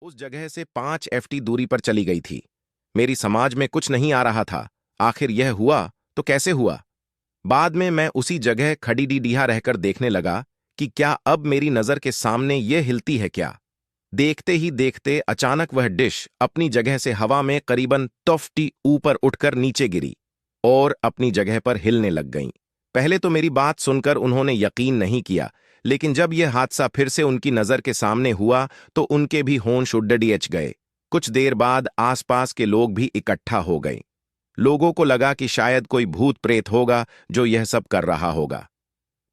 उस जगह से 5 FT दूरी पर चली गई थी। मेरी समाज में कुछ नहीं आ रहा था। आखिर यह हुआ तो कैसे हुआ? बाद में मैं उसी जगह खड़ी डीडीहा रहकर देखने लगा कि क्या अब मेरी नजर के सामने यह हिलती है क्या। देखते ही देखते अचानक वह डिश अपनी जगह से हवा में करीबन 2 फीट ऊपर उठकर नीचे गिरी और अपनी जगह पर हिलने लग गईं। पहले तो मेरी बात सुनकर उन्होंने यकीन नहीं किया, लेकिन जब यह हादसा फिर से उनकी नजर के सामने हुआ तो उनके भी होश उड़ गए। कुछ देर बाद आसपास के लोग भी इकट्ठा हो गए। लोगों को लगा कि शायद कोई भूत प्रेत होगा जो यह सब कर रहा होगा।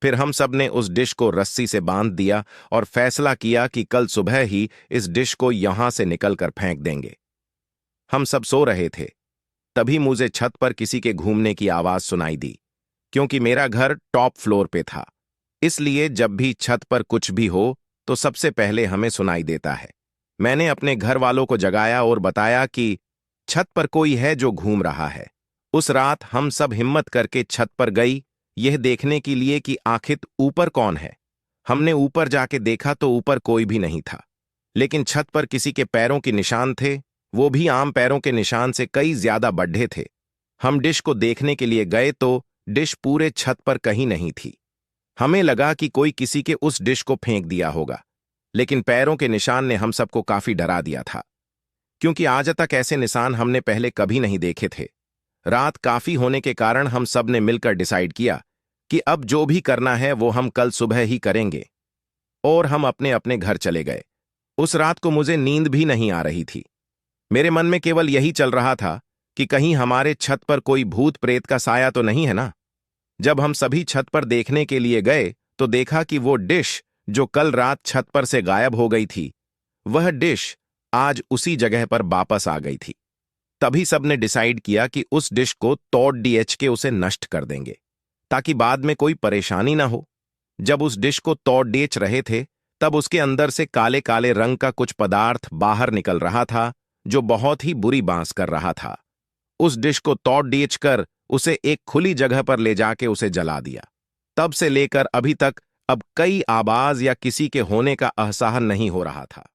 फिर हम सब ने उस डिश को रस्सी से बांध दिया और फैसला किया कि कल सुबह ही इस डिश को यहां से निकलकर फेंक देंगे। हम सब सो रहे थे, तभी मुझे छत पर किसी के घूमने की आवाज सुनाई दी। क्योंकि मेरा घर टॉप फ्लोर पे था, इसलिए जब भी छत पर कुछ भी हो तो सबसे पहले हमें सुनाई देता है। मैंने अपने घर वालों को जगाया और बताया कि छत पर कोई है जो घूम रहा है। उस रात हम सब हिम्मत करके छत पर गई, यह देखने के लिए कि आखिर ऊपर कौन है। हमने ऊपर जाके देखा तो ऊपर कोई भी नहीं था, लेकिन छत पर किसी के पैरों के निशान थे, वो भी आम पैरों के निशान से कई ज्यादा बड़े थे। हम डिश को देखने के लिए गए तो डिश पूरे छत पर कहीं नहीं थी। हमें लगा कि कोई किसी के उस डिश को फेंक दिया होगा, लेकिन पैरों के निशान ने हम सबको काफी डरा दिया था, क्योंकि आज तक ऐसे निशान हमने पहले कभी नहीं देखे थे। रात काफी होने के कारण हम सब ने मिलकर डिसाइड किया कि अब जो भी करना है वो हम कल सुबह ही करेंगे, और हम अपने अपने घर चले गए। उस रात को मुझे नींद भी नहीं आ रही थी। मेरे मन में केवल यही चल रहा था कि कहीं हमारे छत पर कोई भूत प्रेत का साया तो नहीं है ना। जब हम सभी छत पर देखने के लिए गए तो देखा कि वो डिश जो कल रात छत पर से गायब हो गई थी, वह डिश आज उसी जगह पर वापस आ गई थी। तभी सबने डिसाइड किया कि उस डिश को तोड़ डीएच के उसे नष्ट कर देंगे, ताकि बाद में कोई परेशानी ना हो। जब उस डिश को तोड़ डेच रहे थे तब उसके अंदर से काले काले रंग का कुछ पदार्थ बाहर निकल रहा था, जो बहुत ही बुरी बांस कर रहा था। उस डिश को तोड़ डेच कर उसे एक खुली जगह पर ले जाके उसे जला दिया। तब से लेकर अभी तक अब कई आवाज या किसी के होने का असहन नहीं हो रहा था।